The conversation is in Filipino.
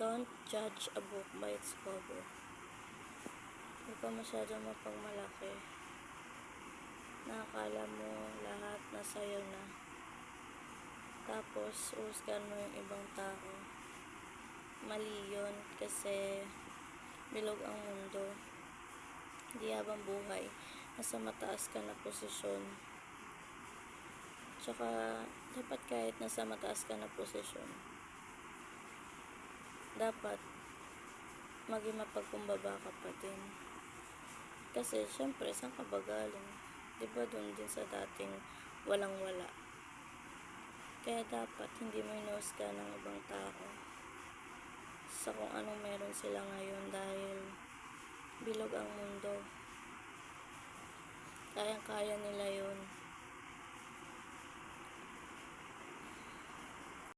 Don't judge a book by its cover. Huwag ka masyadong mapagmalaki. Nakakala mo lahat na sa'yo na. Tapos, uhusgan mo yung ibang tao. Mali yun kasi bilog ang mundo. Hindi habang buhay, nasa mataas ka na posisyon. Tsaka, dapat kahit nasa mataas ka na posisyon, dapat maging mapagkumbaba ka pa din. Kasi, syempre, saan ka ba galing? Diba dun din sa dating walang-wala? Kaya dapat hindi mo inuhusgan ng ibang tao sa kung anong meron sila ngayon dahil bilog ang mundo. Kayang-kaya nila yun.